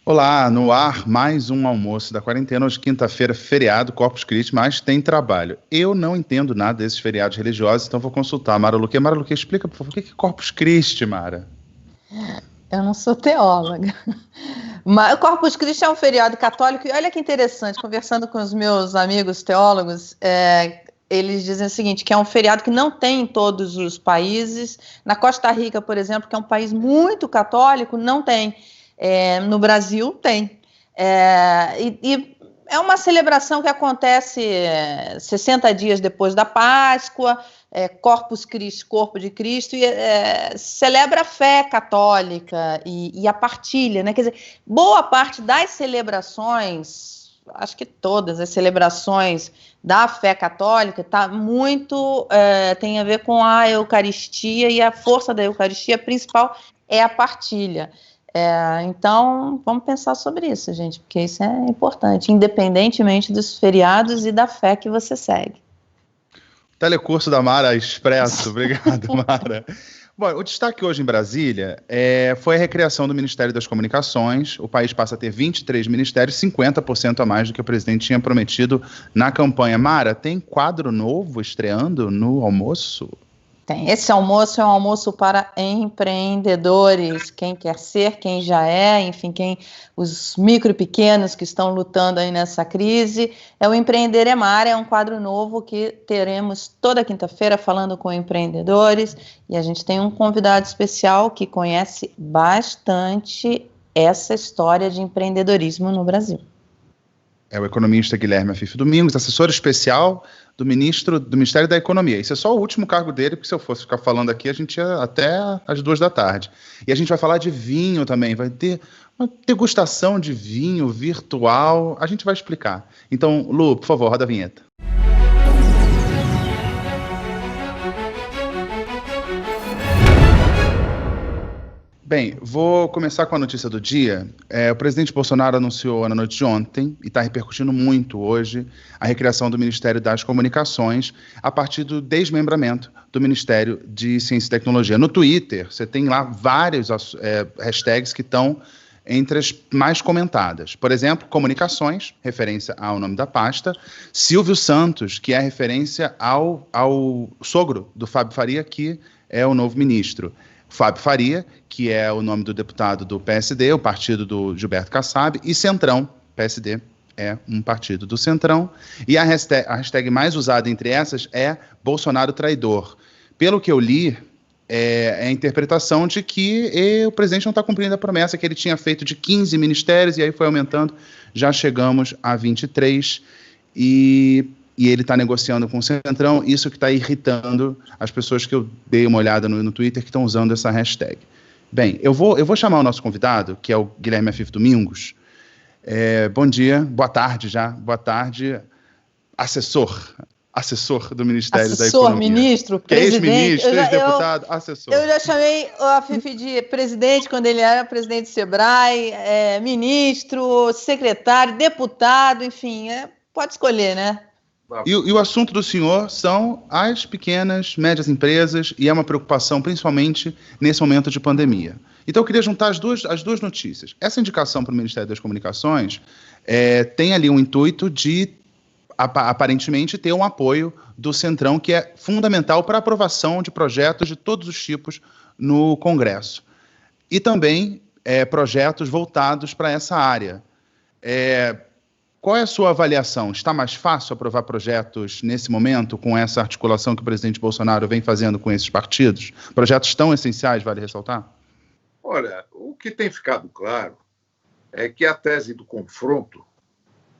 Olá, no ar, mais um almoço da quarentena. Hoje, quinta-feira, feriado, Corpus Christi, mas tem trabalho. Eu não entendo nada desses feriados religiosos, então vou consultar a Mara Luque. Mara Luque, explica, por favor, o que é Corpus Christi, Mara? Eu não sou teóloga, mas o Corpus Christi é um feriado católico, e olha que interessante, conversando com os meus amigos teólogos, eles dizem o seguinte, que é um feriado que não tem em todos os países. Na Costa Rica, por exemplo, que é um país muito católico, não tem. No Brasil tem. E é uma celebração que acontece 60 dias depois da Páscoa, Corpus Christi, Corpo de Cristo, e celebra a fé católica e a partilha, né? Quer dizer, boa parte das celebrações, acho que todas as celebrações da fé católica tem a ver com a Eucaristia, e a força da Eucaristia principal é a partilha. Então, vamos pensar sobre isso, gente, porque isso é importante, independentemente dos feriados e da fé que você segue. Telecurso da Mara Expresso, obrigado, Mara. Bom, o destaque hoje em Brasília foi a recriação do Ministério das Comunicações. O país passa a ter 23 ministérios, 50% a mais do que o presidente tinha prometido na campanha. Mara, tem quadro novo estreando no almoço? Tem. Esse almoço é um almoço para empreendedores, quem quer ser, quem já é, enfim, os micro e pequenos que estão lutando aí nessa crise. O Empreender é Mara, é um quadro novo que teremos toda quinta-feira falando com empreendedores, e a gente tem um convidado especial que conhece bastante essa história de empreendedorismo no Brasil. É o economista Guilherme Afif Domingos, assessor especial do Ministério da Economia. Esse é só o último cargo dele, porque se eu fosse ficar falando aqui, a gente ia até às 14h. E a gente vai falar de vinho também, vai ter uma degustação de vinho virtual, a gente vai explicar. Então, Lu, por favor, roda a vinheta. Bem, vou começar com a notícia do dia. O presidente Bolsonaro anunciou na noite de ontem, e está repercutindo muito hoje, a recriação do Ministério das Comunicações a partir do desmembramento do Ministério de Ciência e Tecnologia. No Twitter, você tem lá vários hashtags que estão entre as mais comentadas. Por exemplo, comunicações, referência ao nome da pasta. Silvio Santos, que é referência ao sogro do Fábio Faria, que é o novo ministro. Fábio Faria, que é o nome do deputado do PSD, o partido do Gilberto Kassab, e Centrão, PSD é um partido do Centrão, e a hashtag mais usada entre essas é Bolsonaro traidor. Pelo que eu li, é a interpretação de que o presidente não está cumprindo a promessa que ele tinha feito de 15 ministérios, e aí foi aumentando, já chegamos a 23, e ele está negociando com o Centrão, isso que está irritando as pessoas que eu dei uma olhada no Twitter que estão usando essa hashtag. Bem, eu vou chamar o nosso convidado, que é o Guilherme Afif Domingos. Bom dia, boa tarde já, boa tarde, assessor do Ministério da Economia. Assessor, ministro, presidente. Ex-deputado, assessor. Eu já chamei o Afif de presidente quando ele era presidente do Sebrae, ministro, secretário, deputado, enfim, pode escolher, né? E o assunto do senhor são as pequenas, médias empresas, e é uma preocupação principalmente nesse momento de pandemia. Então eu queria juntar as duas notícias. Essa indicação para o Ministério das Comunicações tem ali um intuito de, aparentemente, ter um apoio do Centrão, que é fundamental para a aprovação de projetos de todos os tipos no Congresso. E também projetos voltados para essa área. Qual é a sua avaliação? Está mais fácil aprovar projetos nesse momento, com essa articulação que o presidente Bolsonaro vem fazendo com esses partidos? Projetos tão essenciais, vale ressaltar? Olha, o que tem ficado claro é que a tese do confronto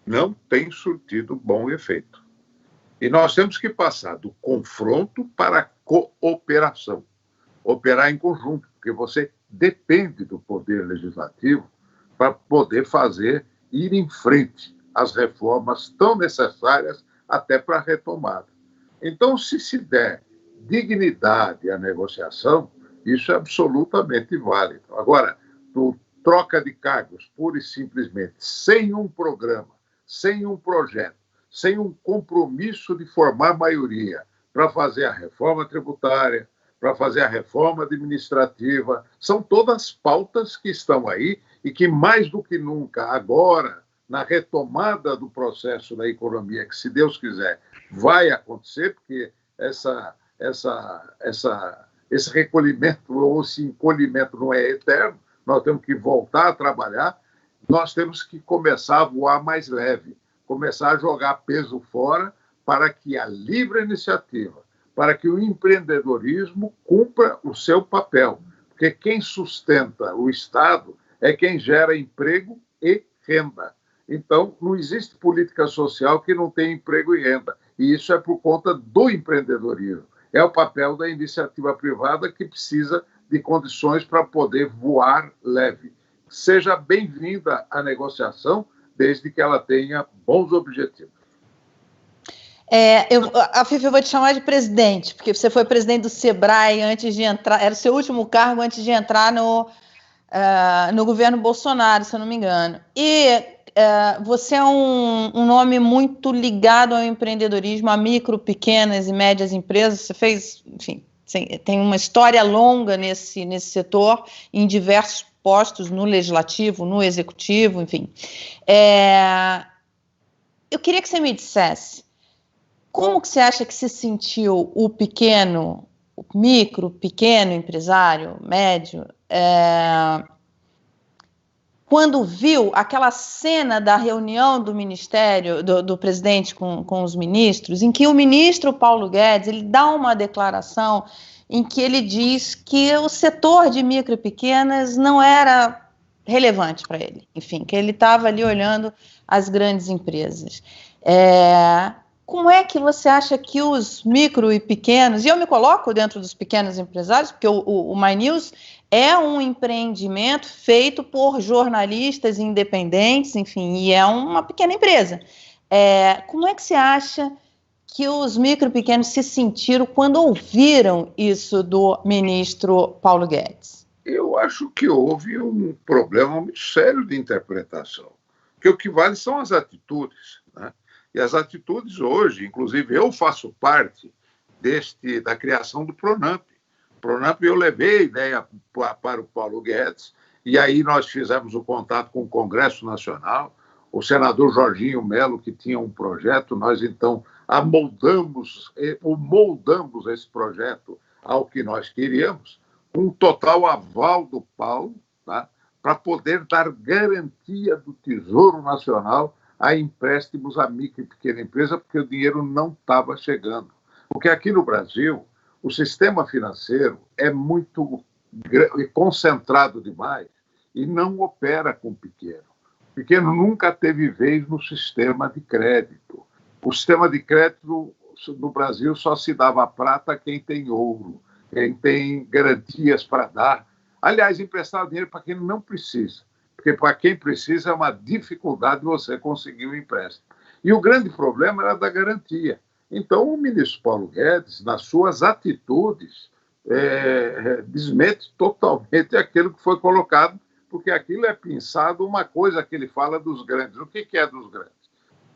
não tem surtido bom efeito. E nós temos que passar do confronto para a cooperação. Operar em conjunto, porque você depende do poder legislativo para poder ir em frente as reformas tão necessárias até para a retomada. Então, se der dignidade à negociação, isso é absolutamente válido. Agora, troca de cargos, pura e simplesmente, sem um programa, sem um projeto, sem um compromisso de formar maioria para fazer a reforma tributária, para fazer a reforma administrativa. São todas pautas que estão aí e que, mais do que nunca, agora, na retomada do processo da economia, que, se Deus quiser, vai acontecer, porque esse recolhimento ou esse encolhimento não é eterno, nós temos que voltar a trabalhar, nós temos que começar a voar mais leve, começar a jogar peso fora para que a livre iniciativa, para que o empreendedorismo cumpra o seu papel, porque quem sustenta o Estado é quem gera emprego e renda. Então, não existe política social que não tenha emprego e renda, e isso é por conta do empreendedorismo. É o papel da iniciativa privada que precisa de condições para poder voar leve. Seja bem-vinda a negociação, desde que ela tenha bons objetivos. Fifi, eu vou te chamar de presidente, porque você foi presidente do Sebrae antes de entrar, era o seu último cargo antes de entrar no governo Bolsonaro, se eu não me engano. E você é um nome muito ligado ao empreendedorismo, a micro, pequenas e médias empresas. Você fez, enfim, tem uma história longa nesse setor, em diversos postos, no legislativo, no executivo, enfim. Eu queria que você me dissesse como que você acha que se sentiu o micro, pequeno empresário, médio, quando viu aquela cena da reunião do ministério, do presidente com os ministros, em que o ministro Paulo Guedes, ele dá uma declaração em que ele diz que o setor de micro e pequenas não era relevante para ele, enfim, que ele estava ali olhando as grandes empresas. Como é que você acha que os micro e pequenos, e eu me coloco dentro dos pequenos empresários, porque o My News é um empreendimento feito por jornalistas independentes, enfim, e é uma pequena empresa. Como é que você acha que os micro e pequenos se sentiram quando ouviram isso do ministro Paulo Guedes? Eu acho que houve um problema muito sério de interpretação, porque o que vale são as atitudes, né? E as atitudes hoje, inclusive eu faço parte da criação do Pronamp. O Pronamp, eu levei a ideia para o Paulo Guedes, e aí nós fizemos o contato com o Congresso Nacional, o senador Jorginho Melo, que tinha um projeto, nós então moldamos esse projeto ao que nós queríamos, um total aval do Paulo, tá? Para poder dar garantia do Tesouro Nacional a empréstimos a micro e pequena empresa, porque o dinheiro não estava chegando. Porque aqui no Brasil, o sistema financeiro é muito concentrado demais e não opera com o pequeno. O pequeno nunca teve vez no sistema de crédito. O sistema de crédito no Brasil só se dava prata a quem tem ouro, quem tem garantias para dar. Aliás, emprestar dinheiro para quem não precisa. Porque para quem precisa é uma dificuldade você conseguir um empréstimo. E o grande problema era da garantia. Então, o ministro Paulo Guedes, nas suas atitudes, desmente totalmente aquilo que foi colocado, porque aquilo é pensado uma coisa que ele fala dos grandes. O que é dos grandes?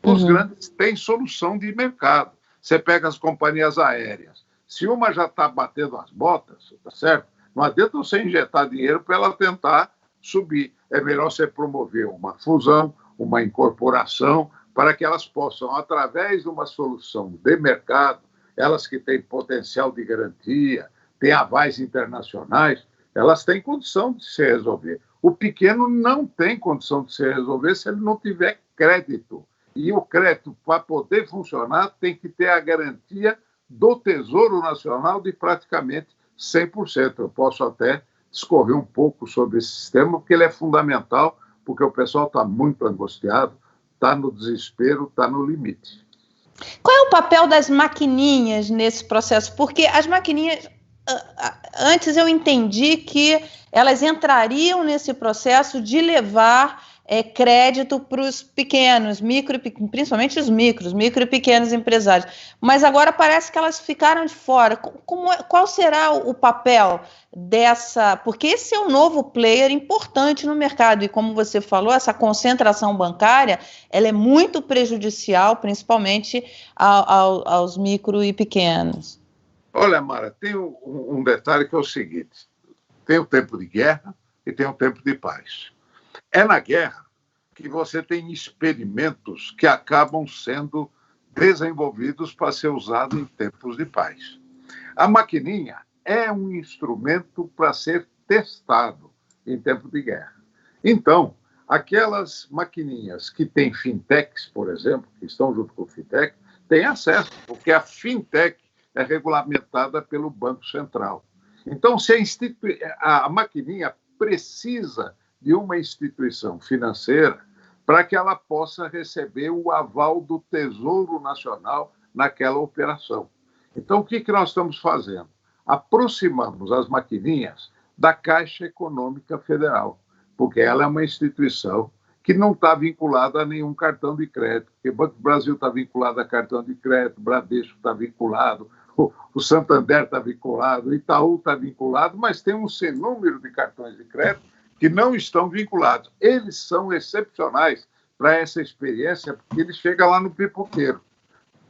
Os grandes têm solução de mercado. Você pega as companhias aéreas. Se uma já está batendo as botas, tá certo? Não adianta você injetar dinheiro para ela tentar subir. É melhor você promover uma fusão, uma incorporação, para que elas possam, através de uma solução de mercado, elas que têm potencial de garantia, têm avais internacionais, elas têm condição de se resolver. O pequeno não tem condição de se resolver se ele não tiver crédito. E o crédito, para poder funcionar, tem que ter a garantia do Tesouro Nacional de praticamente 100%. Eu posso até discorrer um pouco sobre esse sistema, porque ele é fundamental, porque o pessoal está muito angustiado, está no desespero, está no limite. Qual é o papel das maquininhas nesse processo? Porque as maquininhas, antes eu entendi que elas entrariam nesse processo de levar crédito para os pequenos, principalmente os micro e pequenos empresários. Mas agora parece que elas ficaram de fora. Qual será o papel dessa? Porque esse é um novo player importante no mercado e, como você falou, essa concentração bancária ela é muito prejudicial, principalmente aos micro e pequenos. Olha, Mara, tem um detalhe que é o seguinte: tem o tempo de guerra e tem o tempo de paz. É na guerra que você tem experimentos que acabam sendo desenvolvidos para ser usado em tempos de paz. A maquininha é um instrumento para ser testado em tempo de guerra. Então, aquelas maquininhas que têm fintechs, por exemplo, que estão junto com o fintech, têm acesso, porque a fintech é regulamentada pelo Banco Central. Então, se a maquininha precisa de uma instituição financeira para que ela possa receber o aval do Tesouro Nacional naquela operação. Então, o que nós estamos fazendo? Aproximamos as maquininhas da Caixa Econômica Federal, porque ela é uma instituição que não está vinculada a nenhum cartão de crédito, porque o Banco do Brasil está vinculado a cartão de crédito, o Bradesco está vinculado, o Santander está vinculado, o Itaú está vinculado, mas tem um sem número de cartões de crédito que não estão vinculados. Eles são excepcionais para essa experiência, porque ele chega lá no pipoqueiro.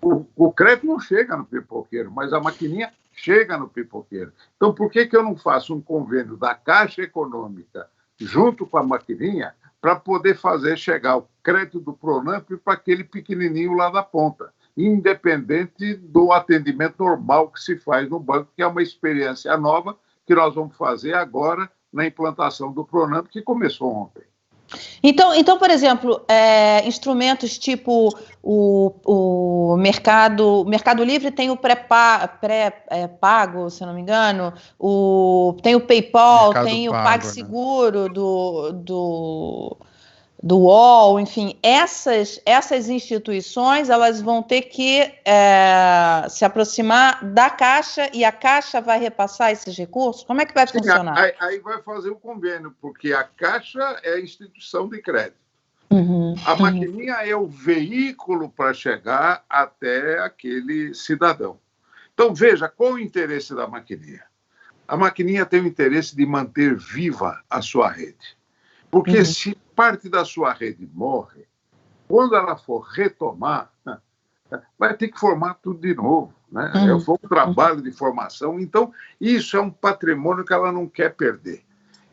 O crédito não chega no pipoqueiro, mas a maquininha chega no pipoqueiro. Então, por que eu não faço um convênio da Caixa Econômica junto com a maquininha para poder fazer chegar o crédito do Pronamp para aquele pequenininho lá da ponta, independente do atendimento normal que se faz no banco, que é uma experiência nova que nós vamos fazer agora na implantação do Pronamp, que começou ontem. Então, por exemplo, instrumentos tipo o Mercado Livre tem o pré-pago, se não me engano, tem o PayPal, tem o PagSeguro, né? do UOL, enfim, essas instituições elas vão ter que se aproximar da Caixa e a Caixa vai repassar esses recursos? Como é que vai funcionar? Aí vai fazer o convênio, porque a Caixa é a instituição de crédito. A maquininha é o veículo para chegar até aquele cidadão. Então, veja, qual o interesse da maquininha? A maquininha tem o interesse de manter viva a sua rede. Porque se parte da sua rede morre, quando ela for retomar, vai ter que formar tudo de novo, né? Foi um trabalho de formação. Então, isso é um patrimônio que ela não quer perder.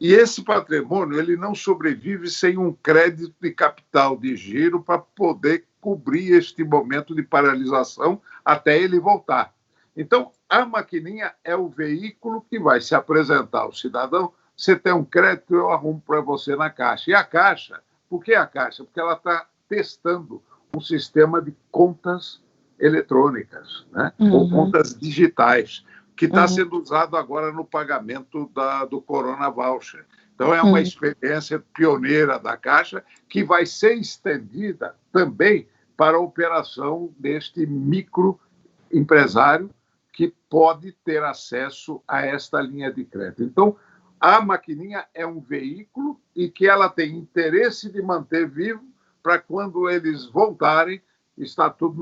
E esse patrimônio ele não sobrevive sem um crédito de capital de giro para poder cobrir este momento de paralisação até ele voltar. Então, a maquininha é o veículo que vai se apresentar ao cidadão. Você tem um crédito, eu arrumo para você na Caixa. E a Caixa, por que a Caixa? Porque ela está testando um sistema de contas eletrônicas, né? Ou contas digitais, que está sendo usado agora no pagamento do Corona Voucher. Então, é uma experiência pioneira da Caixa que vai ser estendida também para a operação deste microempresário que pode ter acesso a esta linha de crédito. Então, a maquininha é um veículo e que ela tem interesse de manter vivo para quando eles voltarem, está tudo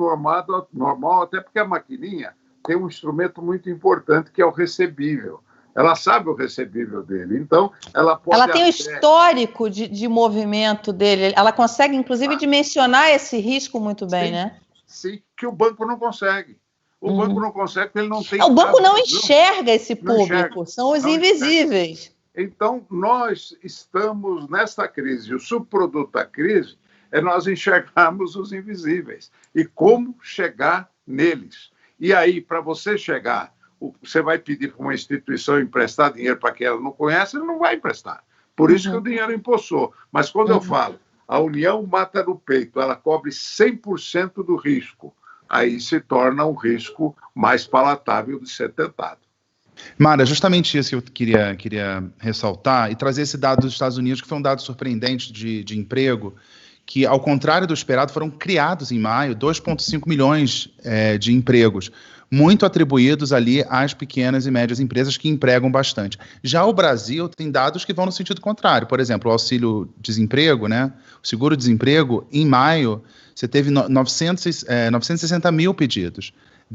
normal, até porque a maquininha tem um instrumento muito importante que é o recebível. Ela sabe o recebível dele, então ela pode... Ela tem o histórico de movimento dele, ela consegue, inclusive, dimensionar esse risco muito bem, né? Sim, que o banco não consegue. O banco não consegue porque ele não tem... O banco não enxerga esse público, são os invisíveis. Então, nós estamos nesta crise. O subproduto da crise é nós enxergarmos os invisíveis e como chegar neles. E aí, para você chegar, você vai pedir para uma instituição emprestar dinheiro para quem ela não conhece, ela não vai emprestar. Por isso que o dinheiro empossou. Mas quando eu falo, a União mata no peito, ela cobre 100% do risco, aí se torna um risco mais palatável de ser tentado. Mara, justamente isso que eu queria ressaltar e trazer esse dado dos Estados Unidos, que foi um dado surpreendente de emprego, que, ao contrário do esperado, foram criados em maio 2,5 milhões de empregos, muito atribuídos ali às pequenas e médias empresas que empregam bastante. Já o Brasil tem dados que vão no sentido contrário. Por exemplo, o auxílio-desemprego, né? O seguro-desemprego, em maio, você teve 960 mil pedidos.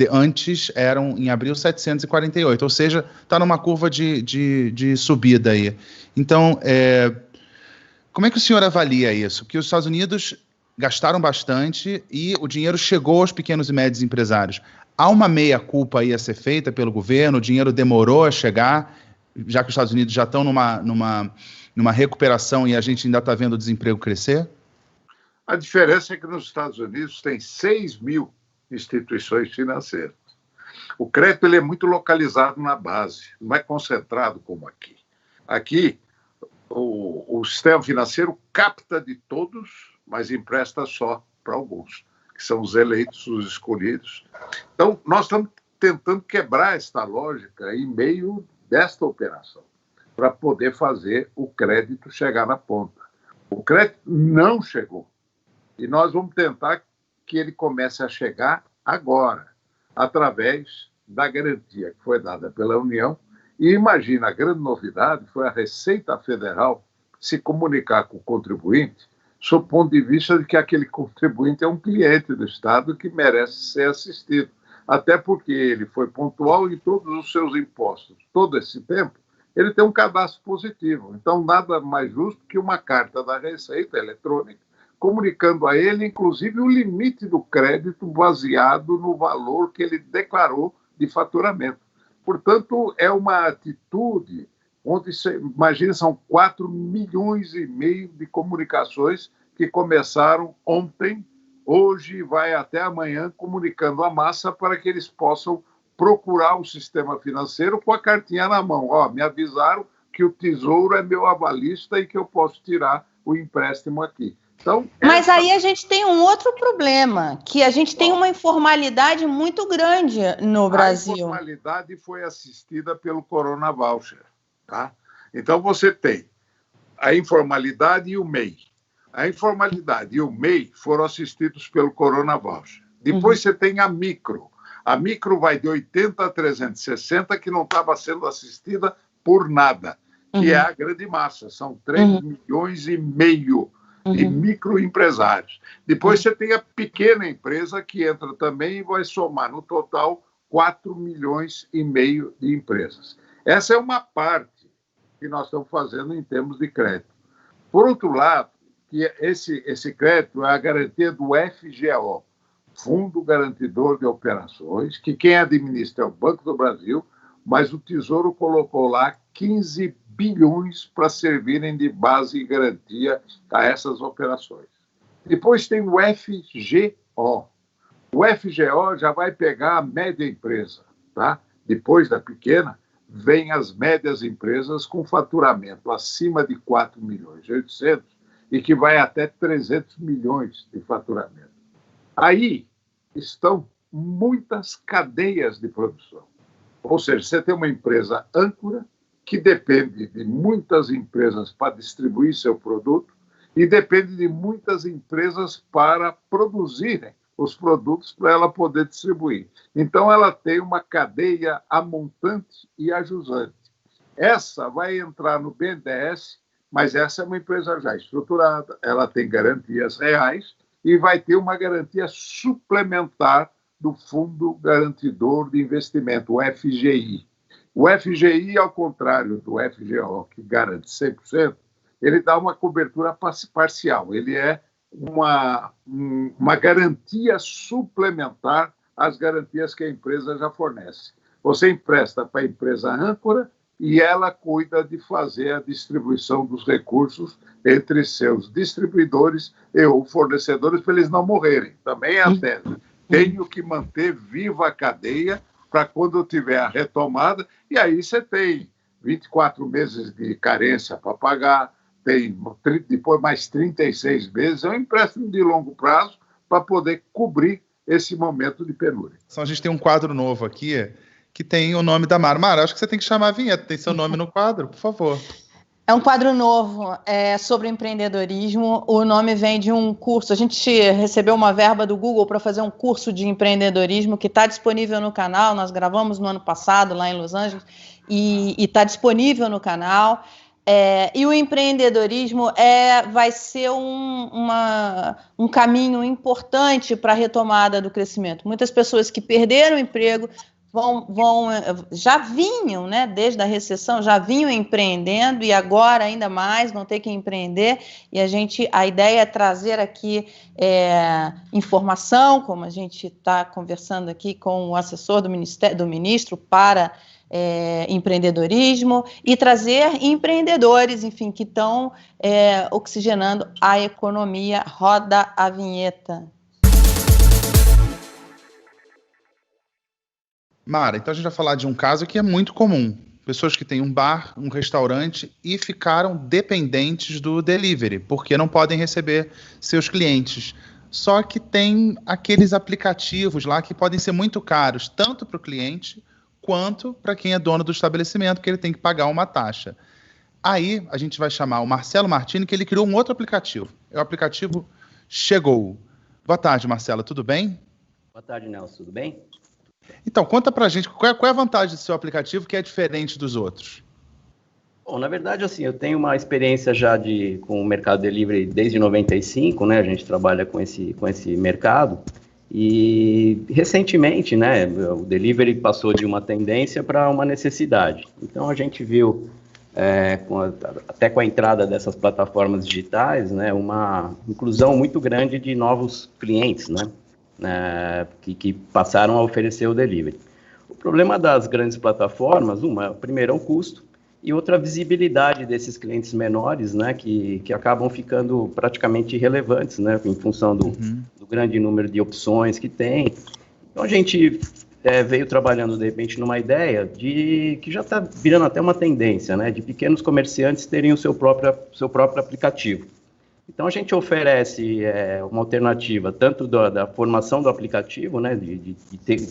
Antes eram, em abril, 748, ou seja, está numa curva de subida aí. Então, como é que o senhor avalia isso? Porque os Estados Unidos gastaram bastante e o dinheiro chegou aos pequenos e médios empresários. Há uma meia-culpa aí a ser feita pelo governo, o dinheiro demorou a chegar, já que os Estados Unidos já estão numa recuperação e a gente ainda está vendo o desemprego crescer? A diferença é que nos Estados Unidos tem 6 mil instituições financeiras. O crédito ele é muito localizado na base, não é concentrado como aqui. Aqui, o sistema financeiro capta de todos, mas empresta só para alguns, que são os eleitos, os escolhidos. Então, nós estamos tentando quebrar esta lógica em meio desta operação, para poder fazer o crédito chegar na ponta. O crédito não chegou. E nós vamos tentar que ele comece a chegar agora, através da garantia que foi dada pela União. E imagina, a grande novidade foi a Receita Federal se comunicar com o contribuinte sob o ponto de vista de que aquele contribuinte é um cliente do Estado que merece ser assistido. Até porque ele foi pontual em todos os seus impostos. Todo esse tempo, ele tem um cadastro positivo. Então, nada mais justo que uma carta da Receita eletrônica comunicando a ele, inclusive, o limite do crédito baseado no valor que ele declarou de faturamento. Portanto, é uma atitude onde, imagina, são 4,5 milhões de comunicações que começaram ontem, hoje vai até amanhã, comunicando a massa para que eles possam procurar o sistema financeiro com a cartinha na mão. Me avisaram que o Tesouro é meu avalista e que eu posso tirar o empréstimo aqui. Então, mas aí a gente tem um outro problema, que a gente tem uma informalidade muito grande no Brasil. A informalidade foi assistida pelo Corona Voucher. Tá? Então, você tem a informalidade e o MEI. A informalidade e o MEI foram assistidos pelo Corona Voucher. Depois você tem a micro. A micro vai de 80 a 360, que não estava sendo assistida por nada, que é a grande massa. São 3,5 milhões de microempresários. Depois você tem a pequena empresa que entra também e vai somar no total 4,5 milhões de empresas. Essa é uma parte que nós estamos fazendo em termos de crédito. Por outro lado, que esse crédito é a garantia do FGO, Fundo Garantidor de Operações, que quem administra é o Banco do Brasil, mas o Tesouro colocou lá 15 bilhões para servirem de base e garantia a essas operações. Depois tem o FGO. O FGO já vai pegar a média empresa, tá? Depois da pequena, vem as médias empresas com faturamento acima de 4 milhões e 800 e que vai até 300 milhões de faturamento. Aí estão muitas cadeias de produção. Ou seja, você tem uma empresa âncora que depende de muitas empresas para distribuir seu produto e depende de muitas empresas para produzirem os produtos para ela poder distribuir. Então, ela tem uma cadeia amontante e ajusante. Essa vai entrar no BNDES, mas essa é uma empresa já estruturada, ela tem garantias reais e vai ter uma garantia suplementar do Fundo Garantidor de Investimento, o FGI. O FGI, ao contrário do FGO, que garante 100%, ele dá uma cobertura parcial. Ele é uma garantia suplementar às garantias que a empresa já fornece. Você empresta para a empresa âncora e ela cuida de fazer a distribuição dos recursos entre seus distribuidores e ou fornecedores para eles não morrerem. Também é a tese. Tenho que manter viva a cadeia para quando eu tiver a retomada, e aí você tem 24 meses de carência para pagar, tem depois mais 36 meses, é um empréstimo de longo prazo para poder cobrir esse momento de penúria. Então, a gente tem um quadro novo aqui que tem o nome da Mara. Mara, acho que você tem que chamar a vinheta, tem seu nome no quadro, por favor. É um quadro novo, sobre empreendedorismo. O nome vem de um curso. A gente recebeu uma verba do Google para fazer um curso de empreendedorismo que está disponível no canal. Nós gravamos no ano passado, lá em Los Angeles, e está disponível no canal. E o empreendedorismo vai ser um caminho importante para a retomada do crescimento. Muitas pessoas que perderam o emprego já vinham, né, desde a recessão, já vinham empreendendo e agora ainda mais vão ter que empreender, e a ideia é trazer aqui informação, como a gente está conversando aqui com o assessor do ministro para empreendedorismo, e trazer empreendedores, enfim, que estão oxigenando a economia. Roda a vinheta. Mara, então a gente vai falar de um caso que é muito comum. Pessoas que têm um bar, um restaurante e ficaram dependentes do delivery, porque não podem receber seus clientes. Só que tem aqueles aplicativos lá que podem ser muito caros, tanto para o cliente quanto para quem é dono do estabelecimento, porque ele tem que pagar uma taxa. Aí a gente vai chamar o Marcelo Martini, que ele criou um outro aplicativo. É o aplicativo Chegou. Boa tarde, Marcelo, tudo bem? Boa tarde, Nelson, tudo bem? Então, conta pra gente qual é a vantagem do seu aplicativo que é diferente dos outros. Bom, na verdade, assim, eu tenho uma experiência já com o mercado delivery desde 95, né? A gente trabalha com esse mercado e recentemente, né, o delivery passou de uma tendência para uma necessidade. Então, a gente viu, até com a entrada dessas plataformas digitais, né, uma inclusão muito grande de novos clientes, né? Que passaram a oferecer o delivery. O problema das grandes plataformas, primeiro é o custo, e outra a visibilidade desses clientes menores, né, que acabam ficando praticamente irrelevantes, né, em função do grande número de opções que tem. Então a gente veio trabalhando, de repente, numa ideia que já está virando até uma tendência, né, de pequenos comerciantes terem o seu próprio aplicativo. Então, a gente oferece uma alternativa tanto da formação do aplicativo, né, de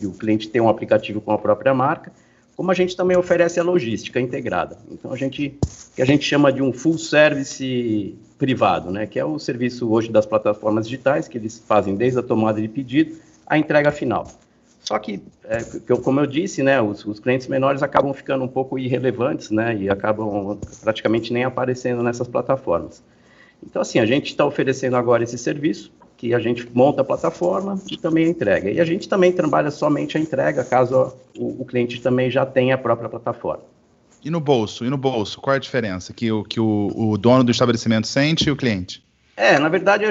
o cliente ter um aplicativo com a própria marca, como a gente também oferece a logística integrada. Então, que a gente chama de um full service privado, né, que é o serviço hoje das plataformas digitais, que eles fazem desde a tomada de pedido à entrega final. Só que, como eu disse, né, os clientes menores acabam ficando um pouco irrelevantes, né, e acabam praticamente nem aparecendo nessas plataformas. Então, assim, a gente está oferecendo agora esse serviço, que a gente monta a plataforma e também a entrega. E a gente também trabalha somente a entrega, caso o cliente também já tenha a própria plataforma. E no bolso? Qual é a diferença que o dono do estabelecimento sente e o cliente? Na verdade,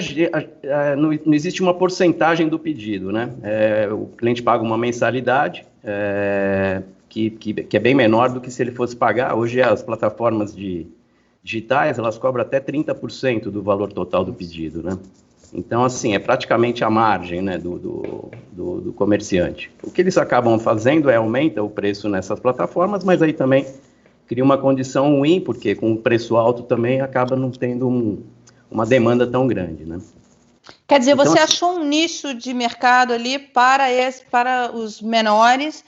não existe uma porcentagem do pedido, né? O cliente paga uma mensalidade, que é bem menor do que se ele fosse pagar. Hoje, as plataformas digitais, elas cobram até 30% do valor total do pedido, né? Então, assim, é praticamente a margem, né, do comerciante. O que eles acabam fazendo aumenta o preço nessas plataformas, mas aí também cria uma condição ruim, porque com o preço alto também acaba não tendo uma demanda tão grande, né? Quer dizer, então, você achou um nicho de mercado ali para os menores,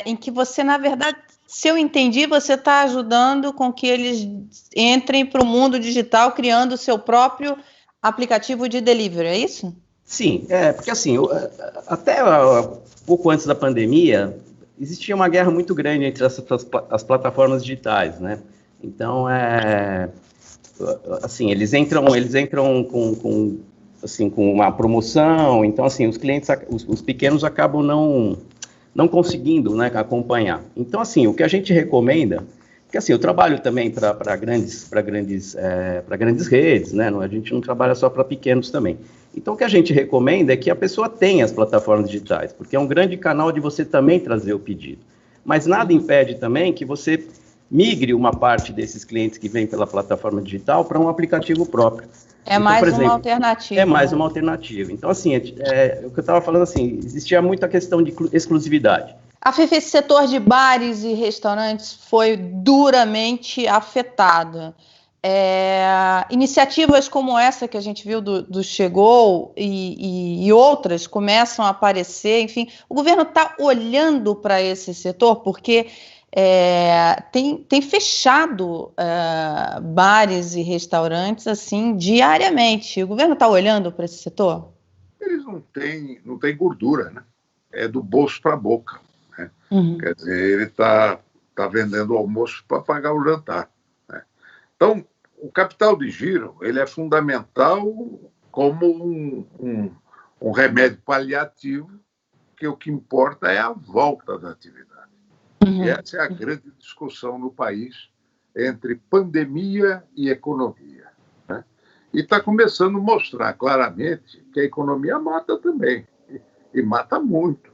em que você, na verdade, se eu entendi, você está ajudando com que eles entrem para o mundo digital, criando o seu próprio aplicativo de delivery, é isso? Sim, porque assim, até pouco antes da pandemia, existia uma guerra muito grande entre as plataformas digitais, né? Então, assim, eles entram com uma promoção, então, assim, os clientes, os pequenos acabam não conseguindo, né, acompanhar. Então, assim, o que a gente recomenda, porque assim, eu trabalho também para grandes redes, né, a gente não trabalha só para pequenos também. Então, o que a gente recomenda é que a pessoa tenha as plataformas digitais, porque é um grande canal de você também trazer o pedido. Mas nada impede também que você migre uma parte desses clientes que vêm pela plataforma digital para um aplicativo próprio. É então, mais uma alternativa. É mais uma alternativa. Então, assim, o que eu estava falando, assim, existia muita questão de exclusividade. Esse setor de bares e restaurantes foi duramente afetado. Iniciativas como essa que a gente viu do Chegou e outras começam a aparecer. Enfim, o governo está olhando para esse setor porque tem fechado bares e restaurantes assim diariamente. O governo está olhando para esse setor? Eles não têm gordura, né? É do bolso para a boca. Né? Quer dizer, ele está vendendo o almoço para pagar o jantar. Né? Então, o capital de giro ele é fundamental como um remédio paliativo porque o que importa é a volta da atividade. E essa é a grande discussão no país entre pandemia e economia, né? E está começando a mostrar claramente que a economia mata também, e mata muito.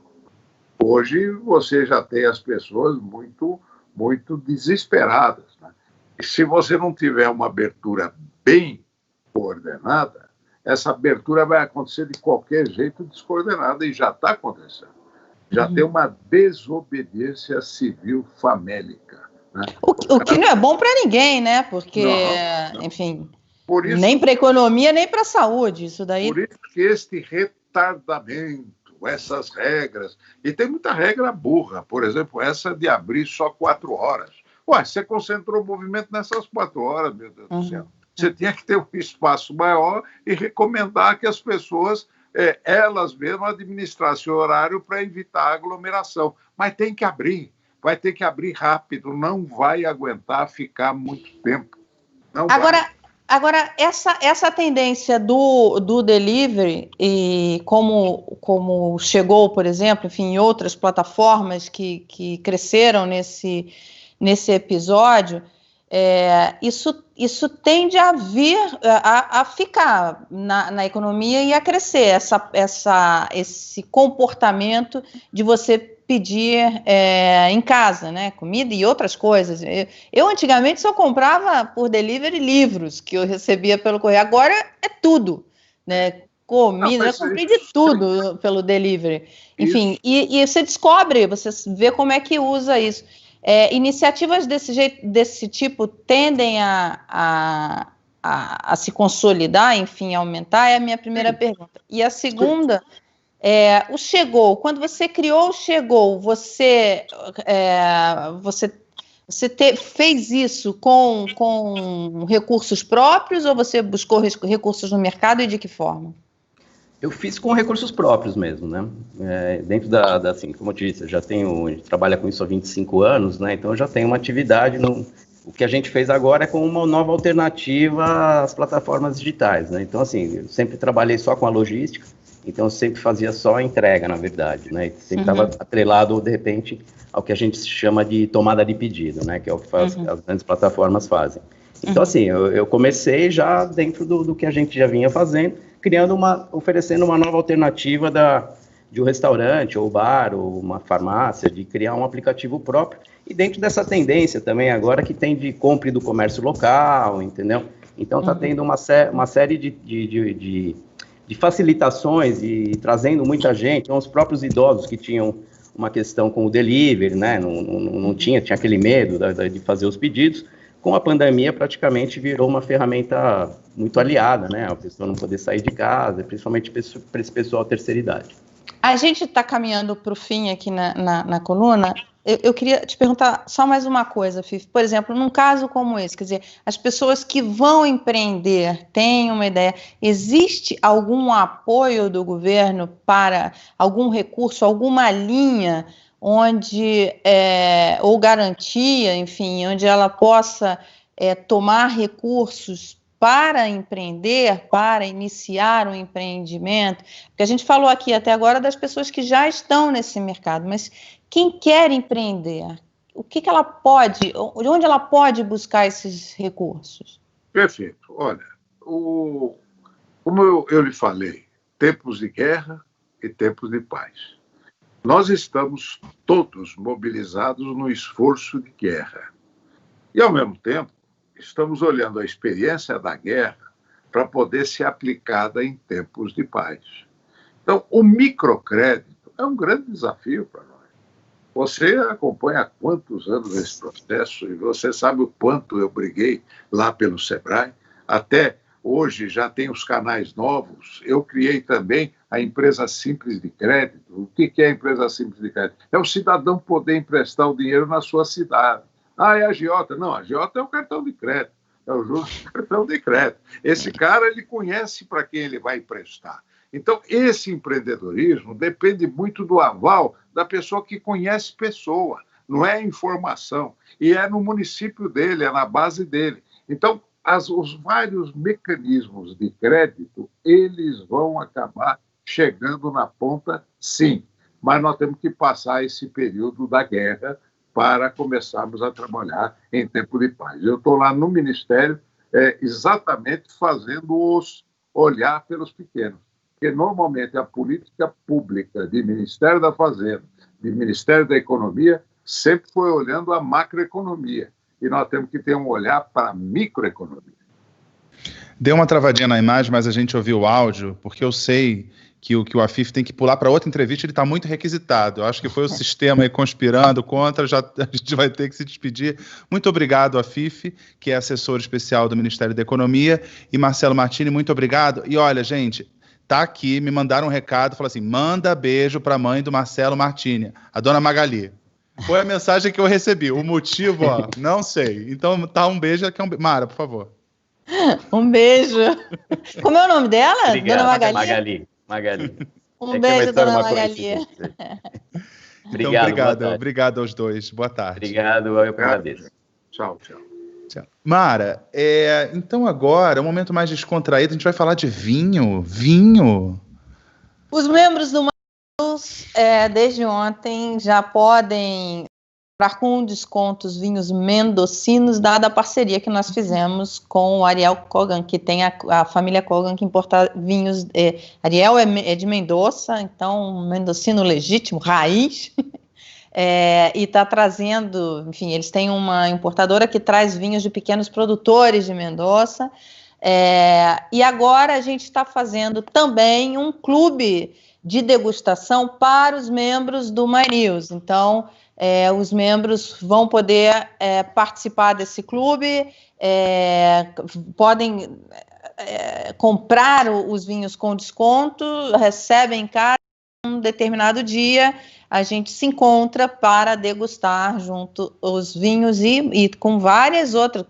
Hoje você já tem as pessoas muito, muito desesperadas, né? E se você não tiver uma abertura bem coordenada, essa abertura vai acontecer de qualquer jeito descoordenada, e já está acontecendo. Já tem uma desobediência civil famélica, né? O que não é bom para ninguém, né? Porque, não. enfim, Por isso, nem para a economia, nem para a saúde. Isso daí. Por isso que este retardamento, essas regras, e tem muita regra burra, por exemplo, essa de abrir só 4 horas. Ué, você concentrou o movimento nessas 4 horas, meu Deus do céu. Você tinha que ter um espaço maior e recomendar que as pessoas, elas mesmas, administrassem o horário para evitar a aglomeração. Mas tem que abrir, vai ter que abrir rápido, não vai aguentar ficar muito tempo. Não vai. Agora, essa tendência do delivery, e como chegou, por exemplo, enfim, em outras plataformas que cresceram nesse episódio, isso tende a vir a ficar na economia e a crescer, esse comportamento de você pedir em casa, né, comida e outras coisas. Eu antigamente só comprava por delivery livros que eu recebia pelo correio. Agora é tudo, né? Comida, eu comprei de tudo pelo delivery. Enfim, e você descobre, você vê como é que usa isso. Iniciativas desse tipo tendem a se consolidar, enfim, a aumentar, é a minha primeira pergunta. E a segunda... o Chegou, quando você criou o Chegou, você fez isso com recursos próprios ou você buscou recursos no mercado, e de que forma? Eu fiz com recursos próprios mesmo, né? Dentro assim, como eu disse, a gente trabalha com isso há 25 anos, né? Então eu já tenho uma atividade. O que a gente fez agora é com uma nova alternativa às plataformas digitais, né? Então, assim, eu sempre trabalhei só com a logística. Então, eu sempre fazia só a entrega, na verdade, né? E sempre estava atrelado, de repente, ao que a gente chama de tomada de pedido, né? Que é o que as grandes plataformas fazem. Então, assim, eu comecei já dentro do que a gente já vinha fazendo, oferecendo uma nova alternativa de um restaurante, ou bar, ou uma farmácia, de criar um aplicativo próprio. E dentro dessa tendência também agora que tem de compra do comércio local, entendeu? Então, está tendo uma série de facilitações e trazendo muita gente, então, os próprios idosos que tinham uma questão com o delivery, né, não tinha aquele medo de fazer os pedidos, com a pandemia praticamente virou uma ferramenta muito aliada, né, a pessoa não poder sair de casa, principalmente para esse pessoal da terceira idade. A gente está caminhando para o fim aqui na coluna. Eu queria te perguntar só mais uma coisa, Fifi. Por exemplo, num caso como esse, quer dizer, as pessoas que vão empreender têm uma ideia. Existe algum apoio do governo para algum recurso, alguma linha onde, ou garantia, enfim, onde ela possa tomar recursos para empreender, para iniciar um empreendimento? Porque a gente falou aqui até agora das pessoas que já estão nesse mercado, mas quem quer empreender, o que ela pode, onde ela pode buscar esses recursos? Perfeito. Olha, como eu lhe falei, tempos de guerra e tempos de paz. Nós estamos todos mobilizados no esforço de guerra. E, ao mesmo tempo, estamos olhando a experiência da guerra para poder ser aplicada em tempos de paz. Então, o microcrédito é um grande desafio para nós. Você acompanha há quantos anos esse processo e você sabe o quanto eu briguei lá pelo Sebrae. Até hoje já tem os canais novos. Eu criei também a empresa simples de crédito. O que é a empresa simples de crédito? É o cidadão poder emprestar o dinheiro na sua cidade. É a agiota. Não, a agiota é o cartão de crédito. É o juros do cartão de crédito. Esse cara, ele conhece para quem ele vai emprestar. Então, esse empreendedorismo depende muito do aval da pessoa que conhece pessoa, não é informação. E é no município dele, é na base dele. Então, os vários mecanismos de crédito, eles vão acabar chegando na ponta, sim. mas nós temos que passar esse período da guerra para começarmos a trabalhar em tempo de paz. Eu estou lá no Ministério exatamente fazendo-os olhar pelos pequenos, porque normalmente a política pública de Ministério da Fazenda, de Ministério da Economia, sempre foi olhando a macroeconomia, e nós temos que ter um olhar para a microeconomia. Deu uma travadinha na imagem, mas a gente ouviu o áudio, porque eu sei que o Afif tem que pular para outra entrevista, ele está muito requisitado. Eu acho que foi o sistema aí conspirando contra, a gente vai ter que se despedir. Muito obrigado, Afif, que é assessor especial do Ministério da Economia, e Marcelo Martini, muito obrigado. E olha, gente, tá aqui, me mandaram um recado, falou assim, manda beijo para a mãe do Marcelo Martini, a dona Magali. Foi a mensagem que eu recebi. O motivo, ó, não sei. Então, tá, um beijo. Aqui é um Mara, por favor. Um beijo. Como é o nome dela? Obrigado, Dona Magali? Magali. Um beijo, Dona Magali. Então, obrigado aos dois. Boa tarde. Obrigado, eu agradeço. Tchau. Mara, então agora, um momento mais descontraído, a gente vai falar de vinho. Vinho. Os membros do Manaus, desde ontem, já podem comprar com descontos vinhos mendocinos, dada a parceria que nós fizemos com o Ariel Kogan, que tem a família Kogan que importa vinhos. Ariel é de Mendoza, então mendocino legítimo, raiz, e está trazendo, enfim, eles têm uma importadora que traz vinhos de pequenos produtores de Mendoza, e agora a gente está fazendo também um clube de degustação para os membros do My News. Então, os membros vão poder participar desse clube, podem comprar os vinhos com desconto, recebem em casa um determinado dia, a gente se encontra para degustar junto os vinhos e com várias outras,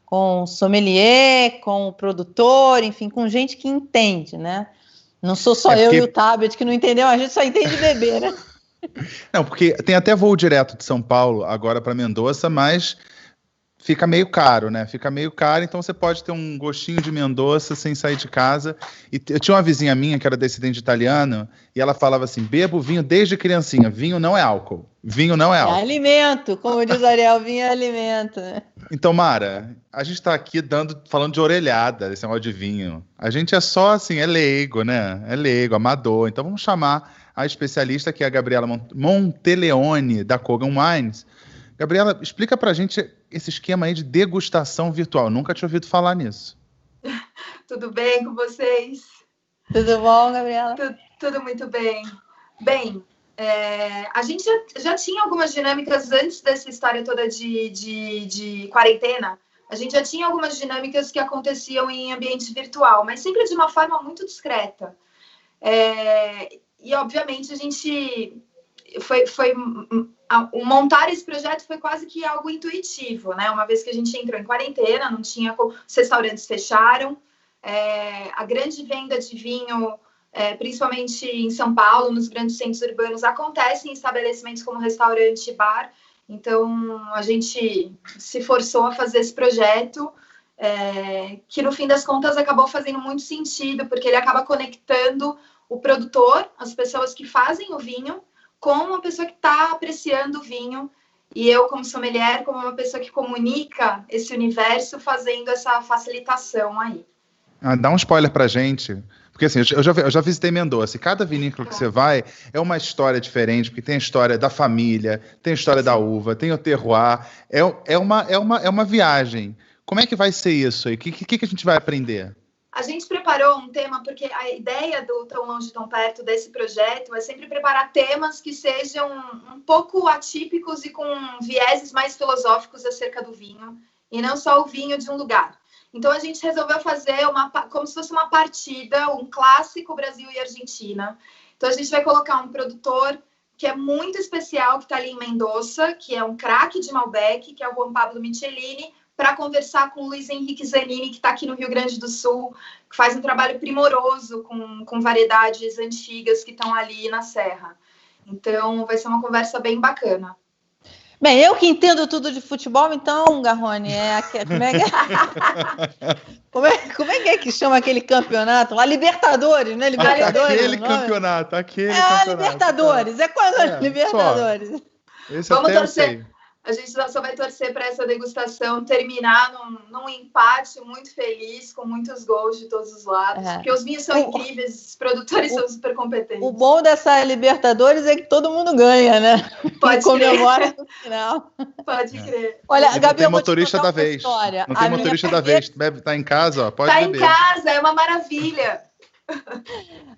com sommelier, com o produtor, enfim, com gente que entende, né? Não sou só eu e o Tabet que não entendeu, a gente só entende beber, né? Não, porque tem até voo direto de São Paulo agora para Mendoza, mas fica meio caro, né? Fica meio caro, então você pode ter um gostinho de Mendoza sem sair de casa. E eu tinha uma vizinha minha que era descendente italiano e ela falava assim, bebo vinho desde criancinha, vinho não é álcool. Vinho não é álcool. É alimento, como diz Ariel, vinho é alimento. Então, Mara, a gente está aqui falando de orelhada, esse negócio de vinho. A gente é só assim, é leigo, né? É leigo, amador. Então vamos chamar a especialista, que é a Gabriela Monteleone, da Kogan Wines. Gabriela, explica pra gente esse esquema aí de degustação virtual. Nunca tinha ouvido falar nisso. Tudo bem com vocês? Tudo bom, Gabriela? Tudo muito bem. Bem, a gente já tinha algumas dinâmicas antes dessa história toda de quarentena. A gente já tinha algumas dinâmicas que aconteciam em ambiente virtual, mas sempre de uma forma muito discreta. E, obviamente, a gente montar esse projeto foi quase que algo intuitivo, né? Uma vez que a gente entrou em quarentena, não tinha como, os restaurantes fecharam, a grande venda de vinho, principalmente em São Paulo, nos grandes centros urbanos, acontece em estabelecimentos como restaurante e bar. Então, a gente se forçou a fazer esse projeto, que no fim das contas acabou fazendo muito sentido, porque ele acaba conectando o produtor, as pessoas que fazem o vinho, com uma pessoa que está apreciando o vinho, e eu, como sommelier, como uma pessoa que comunica esse universo, fazendo essa facilitação aí. Dá um spoiler pra gente, porque assim, eu já visitei Mendoza, e cada vinícola que você vai é uma história diferente, porque tem a história da família, tem a história da uva, tem o terroir, é uma viagem. Como é que vai ser isso aí? O que a gente vai aprender? A gente preparou um tema, porque a ideia do Tão Longe, Tão Perto desse projeto é sempre preparar temas que sejam um pouco atípicos e com vieses mais filosóficos acerca do vinho, e não só o vinho de um lugar. Então, a gente resolveu fazer como se fosse uma partida, um clássico Brasil e Argentina. Então, a gente vai colocar um produtor que é muito especial, que está ali em Mendoza, que é um craque de Malbec, que é o Juan Pablo Michelini, para conversar com o Luiz Henrique Zanini, que está aqui no Rio Grande do Sul, que faz um trabalho primoroso com variedades antigas que estão ali na Serra. Então, vai ser uma conversa bem bacana. Bem, eu que entendo tudo de futebol, então, Garrone, como é que chama aquele campeonato? A Libertadores, né? Libertadores. Aquele campeonato. Libertadores. É quando a Libertadores. Vamos torcer. A gente só vai torcer para essa degustação terminar num empate muito feliz, com muitos gols de todos os lados. Porque os vinhos são incríveis, os produtores são super competentes. O bom dessa Libertadores é que todo mundo ganha, né? Pode comemora no final. Pode crer. Olha, Gabi, tem motorista da vez. Não tem motorista da vez. Tá em casa, ó. Pode beber. Tá em casa, é uma maravilha.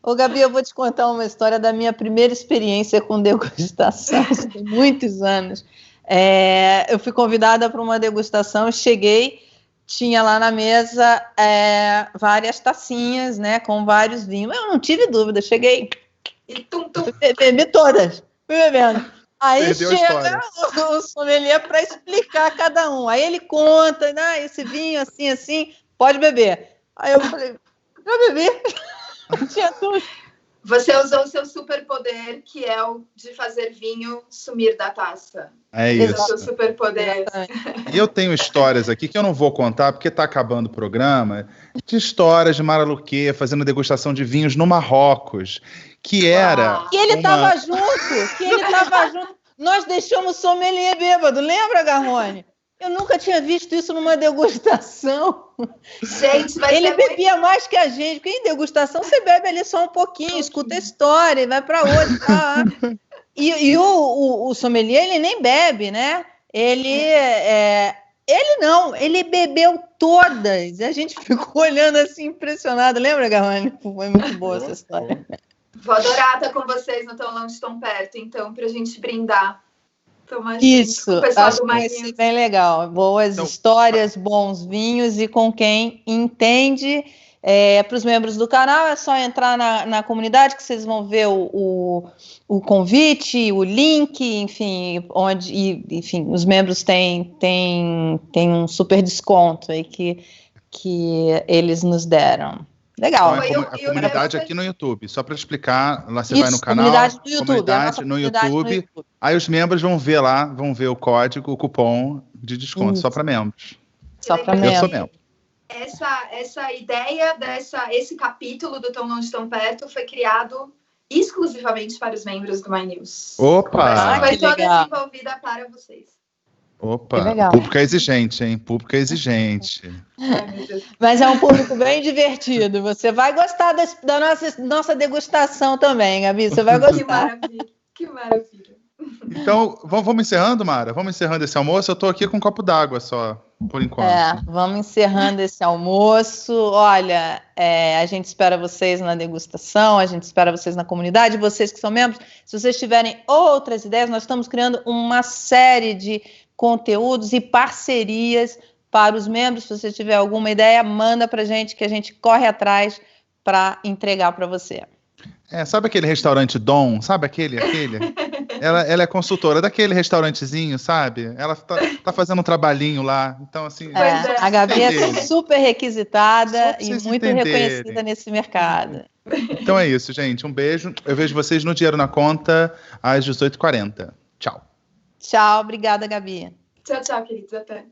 Ô, Gabi, eu vou te contar uma história da minha primeira experiência com degustação, tem muitos anos. Eu fui convidada para uma degustação, cheguei, tinha lá na mesa várias tacinhas, né, com vários vinhos. Eu não tive dúvida, cheguei e bebi todas, fui bebendo. Aí Perdeu chega o sommelier para explicar cada um. Aí ele conta, né, esse vinho assim, assim, pode beber. Aí eu falei, já bebi. Tinha tudo. Você usou o seu superpoder, que é o de fazer vinho sumir da taça. É isso. Esse é o seu superpoder. E eu tenho histórias aqui que eu não vou contar, porque está acabando o programa, de histórias de Mara Luque fazendo degustação de vinhos no Marrocos, que era... Que ele estava junto, Nós deixamos o sommelier bêbado, lembra, Garrone? Eu nunca tinha visto isso numa degustação. Gente, ele bebia mais que a gente, porque em degustação você bebe ali só um pouquinho, escuta a história e vai para outra. Tá? E o sommelier, ele nem bebe, né? Ele bebeu todas. A gente ficou olhando assim, impressionado. Lembra, Garrone? Foi muito boa essa história. Vou adorar estar com vocês no Tão Longe Tão Perto, então, para a gente brindar. Isso, acho que vai ser bem legal. Boas histórias, bons vinhos e com quem entende. Para os membros do canal é só entrar na comunidade que vocês vão ver o convite, o link, enfim, os membros têm um super desconto aí que eles nos deram. Legal. Então, a comunidade aqui no YouTube, só para explicar, lá você vai no canal, comunidade no YouTube, aí os membros vão ver lá, vão ver o código, o cupom de desconto, só para membros. Só para membros. Eu sou membro. Essa ideia esse capítulo do Tão Longe Tão Perto foi criado exclusivamente para os membros do My News. Opa! Foi toda desenvolvida para vocês. Opa, público é exigente, hein? Público é exigente. Mas é um público bem divertido. Você vai gostar da nossa degustação também, Gabi. Você vai gostar. Que maravilha. Então, vamos encerrando, Mara? Vamos encerrando esse almoço? Eu estou aqui com um copo d'água só, por enquanto. Vamos encerrando esse almoço. Olha, a gente espera vocês na degustação, a gente espera vocês na comunidade, vocês que são membros. Se vocês tiverem outras ideias, nós estamos criando uma série de conteúdos e parcerias para os membros. Se você tiver alguma ideia, manda para a gente que a gente corre atrás para entregar para você. Sabe aquele restaurante Dom? Sabe aquele? Ela é consultora daquele restaurantezinho, sabe? Ela tá fazendo um trabalhinho lá. Então, assim... a Gabi é super requisitada e muito reconhecida nesse mercado. Então é isso, gente. Um beijo. Eu vejo vocês no Dinheiro na Conta às 18h40. Tchau. Tchau, obrigada, Gabi. Tchau, queridos. Até.